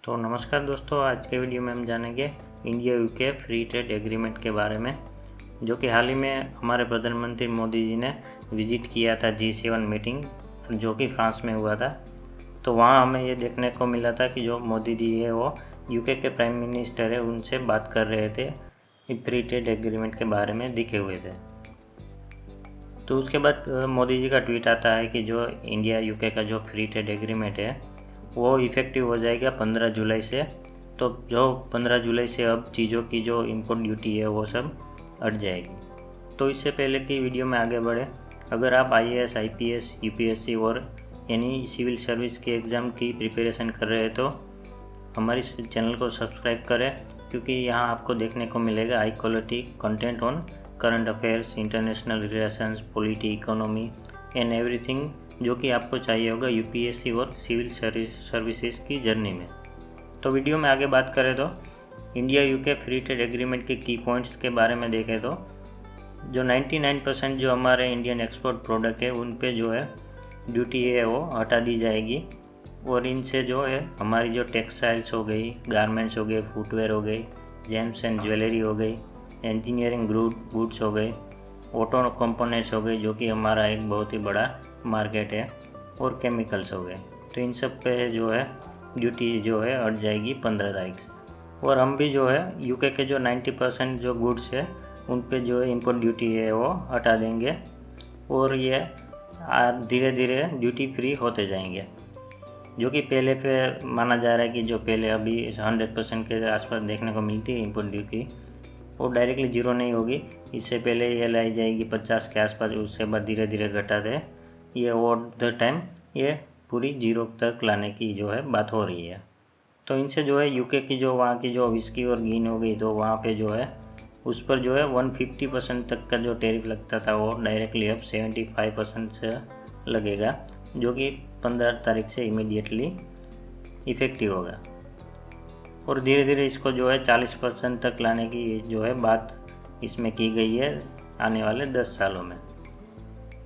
तो नमस्कार दोस्तों, आज के वीडियो में हम जानेंगे India UK free trade agreement के बारे में, जो कि हाल ही में हमारे प्रधानमंत्री मोदी जी ने विजिट किया था G7 मीटिंग, जो कि फ्रांस में हुआ था। तो वहाँ हमें ये देखने को मिला था कि जो मोदी जी है वो यूके के प्राइम मिनिस्टर है उनसे बात कर रहे थे, फ्री ट्रेड एग्रीमेंट के बारे में दिखे हुए थे। तो उसके बाद मोदी जी का ट्वीट आता है कि जो इंडिया यूके का जो फ्री ट्रेड एग्रीमेंट है वो इफ़ेक्टिव हो जाएगा 15 जुलाई से। तो जो 15 जुलाई से अब चीज़ों की जो इंपोर्ट ड्यूटी है वो सब हट जाएगी। तो इससे पहले कि वीडियो में आगे बढ़े, अगर आप IAS, IPS, UPSC और यानी सिविल सर्विस के एग्ज़ाम की प्रिपरेशन कर रहे हैं तो हमारे इस चैनल को सब्सक्राइब करें, क्योंकि यहाँ आपको देखने को मिलेगा high quality content on current affairs, international relations, polity, economy and everything, जो कि आपको चाहिए होगा UPSC और सिविल सर्विसेज की जर्नी में। तो वीडियो में आगे बात करें तो India UK free trade agreement के की पॉइंट्स के बारे में देखें तो जो 99% जो हमारे इंडियन एक्सपोर्ट प्रोडक्ट है उन पे जो है ड्यूटी है वो हटा दी जाएगी, और इनसे जो है हमारी जो टेक्सटाइल्स हो गई, गारमेंट्स हो गए, फुटवेयर हो गई, जेम्स एंड ज्वेलरी हो गई, इंजीनियरिंग गुड्स हो गए, ऑटो कंपोनेंट्स हो गए, जो कि हमारा एक बहुत ही बड़ा मार्केट है, और केमिकल्स हो गए। तो इन सब पे जो है ड्यूटी जो है हट जाएगी 15 तारीख से। और हम भी जो है यूके के जो 90% जो गुड्स है उन पे जो है इंपोर्ट ड्यूटी है वो हटा देंगे, और ये धीरे धीरे ड्यूटी फ्री होते जाएंगे। जो कि पहले पे माना जा रहा है कि जो पहले अभी 100% के आसपास देखने को मिलती है इंपोर्ट ड्यूटी, वो डायरेक्टली जीरो नहीं होगी। इससे पहले ये लाई जाएगी 50 के आसपास, उसके बाद धीरे धीरे घटाते ये ओवर द टाइम ये पूरी जीरो तक लाने की जो है बात हो रही है। तो इनसे जो है यूके की जो वहाँ की जो विस्की और गिन हो गई, तो वहाँ पे जो है उस पर जो है 150% तक का जो टैरिफ लगता था वो डायरेक्टली अब 75% से लगेगा, जो कि 15 तारीख से इमीडिएटली इफ़ेक्टिव होगा। और धीरे धीरे इसको जो है 40% तक लाने की जो है बात इसमें की गई है आने वाले 10 सालों में।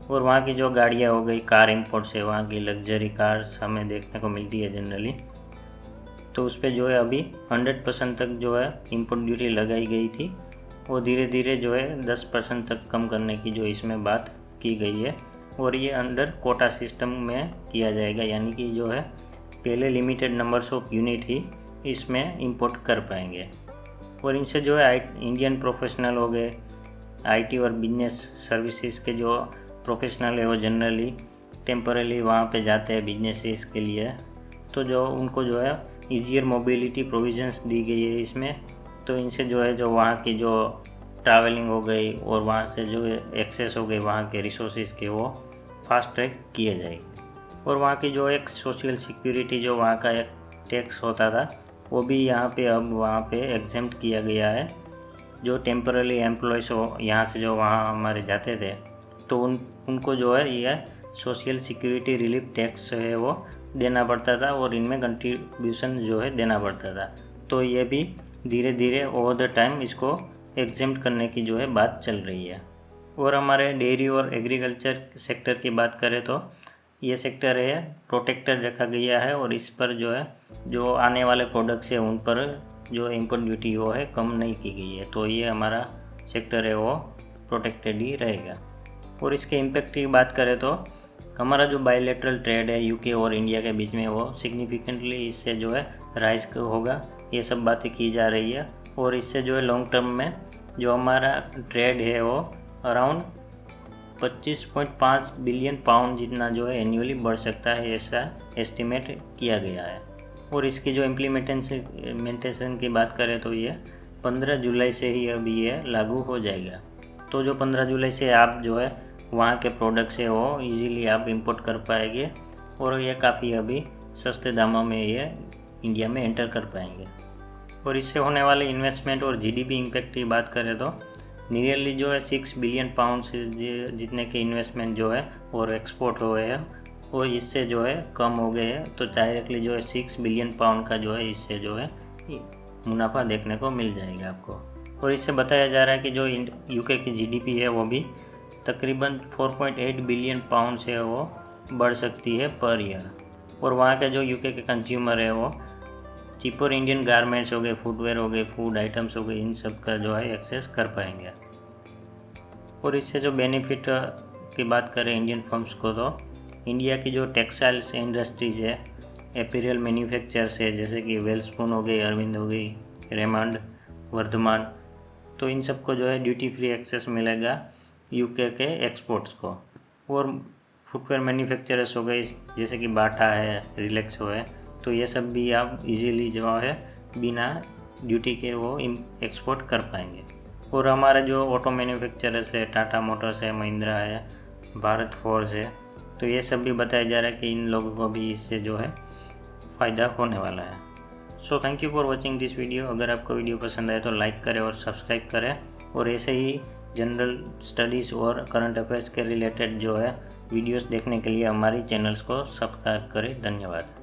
और वहाँ की जो गाड़ियाँ हो गई, कार इंपोर्ट से वहाँ की लग्जरी कार्स हमें देखने को मिलती है जनरली, तो उस पर जो है अभी 100% तक जो है इंपोर्ट ड्यूटी लगाई गई थी, वो धीरे धीरे जो है 10% तक कम करने की जो इसमें बात की गई है। और ये अंडर कोटा सिस्टम में किया जाएगा, यानी कि जो है पहले लिमिटेड नंबर्स ऑफ यूनिट ही इसमें इंपोर्ट कर पाएंगे। और इनसे जो है इंडियन प्रोफेशनल हो गए, IT और बिजनेस सर्विसेज के जो प्रोफेशनल है वो जनरली टेम्परली वहाँ पे जाते हैं बिजनेसेस के लिए, तो जो उनको जो है ईजियर मोबिलिटी प्रोविजंस दी गई है इसमें। तो इनसे जो है जो वहाँ की जो ट्रैवलिंग हो गई और वहाँ से जो एक्सेस हो गई वहाँ के रिसोर्सेज के, वो फास्ट ट्रैक किए जाएंगे। और वहाँ की जो एक सोशल सिक्योरिटी जो वहाँ का एक टैक्स होता था वो भी यहाँ पे अब वहाँ पे एग्जेम्प्ट किया गया है। जो टेम्पररी एम्प्लॉयज़ हो यहाँ से जो वहाँ हमारे जाते थे, तो उनको जो है यह सोशल सिक्योरिटी रिलीफ टैक्स है वो देना पड़ता था, और इनमें कंट्रीब्यूशन जो है देना पड़ता था। तो ये भी धीरे धीरे ओवर द टाइम इसको एग्जेम्प्ट करने की जो है बात चल रही है। और हमारे डेयरी और एग्रीकल्चर सेक्टर की बात करें तो ये सेक्टर है प्रोटेक्टेड रखा गया है, और इस पर जो है जो आने वाले प्रोडक्ट्स है उन पर जो इंपोर्ट ड्यूटी वो है कम नहीं की गई है। तो ये हमारा सेक्टर है वो प्रोटेक्टेड ही रहेगा। और इसके इम्पैक्ट की बात करें तो हमारा जो बायलैटरल ट्रेड है यूके और इंडिया के बीच में वो सिग्निफिकेंटली इससे जो है राइज होगा, ये सब बातें की जा रही है। और इससे जो है लॉन्ग टर्म में जो हमारा ट्रेड है वो अराउंड 25.5 बिलियन पाउंड जितना जो है एनुअली बढ़ सकता है, ऐसा एस्टिमेट किया गया है। और इसकी जो इम्प्लीमेंटेशन की बात करें तो ये 15 जुलाई से ही अभी ये लागू हो जाएगा। तो जो 15 जुलाई से आप जो है वहाँ के प्रोडक्ट्स है वो इजीली आप इंपोर्ट कर पाएंगे, और ये काफ़ी अभी सस्ते दामों में ये इंडिया में एंटर कर पाएंगे। और इससे होने वाले इन्वेस्टमेंट और GDP इम्पैक्ट की बात करें तो नियरली जो है 6 बिलियन पाउंड से जितने के इन्वेस्टमेंट जो है और एक्सपोर्ट हुए हैं वो इससे जो है कम हो गए हैं। तो डायरेक्टली जो है 6 बिलियन पाउंड का जो है इससे जो है मुनाफा देखने को मिल जाएगा आपको। और इससे बताया जा रहा है कि जो यूके की GDP है वो भी तकरीबन 4.8 बिलियन पाउंड से वो बढ़ सकती है पर ईयर। और वहाँ के जो यूके के कंज्यूमर है वो चीपर इंडियन गारमेंट्स हो गए, फुटवेयर हो गए, फूड आइटम्स हो गए, इन सब का जो है एक्सेस कर पाएंगे। और इससे जो बेनिफिट की बात करें इंडियन फर्म्स को, तो इंडिया की जो टेक्सटाइल्स इंडस्ट्रीज है, एपीरियल मैन्युफैक्चरर्स है, जैसे कि वेलस्पून हो गई, अरविंद हो गई, रेमंड, वर्धमान, तो इन सब को जो है ड्यूटी फ्री एक्सेस मिलेगा यूके के एक्सपोर्ट्स को। और फुटवेयर मैन्युफैक्चरर्स हो गए जैसे कि बाटा है, रिलैक्सो है, तो ये सब भी आप इजीली जो है बिना ड्यूटी के वो एक्सपोर्ट कर पाएंगे। और हमारा जो ऑटो मैन्युफैक्चरर्स है, टाटा मोटर्स है, महिंद्रा है, भारत फोर्स है, तो ये सब भी बताया जा रहा है कि इन लोगों को भी इससे जो है फ़ायदा होने वाला है। So thank you for watching this video. अगर आपको वीडियो पसंद आए तो लाइक करें और सब्सक्राइब करें, और ऐसे ही जनरल स्टडीज़ और करंट अफेयर्स के रिलेटेड जो है वीडियोस देखने के लिए हमारी चैनल्स को सब्सक्राइब करें। धन्यवाद।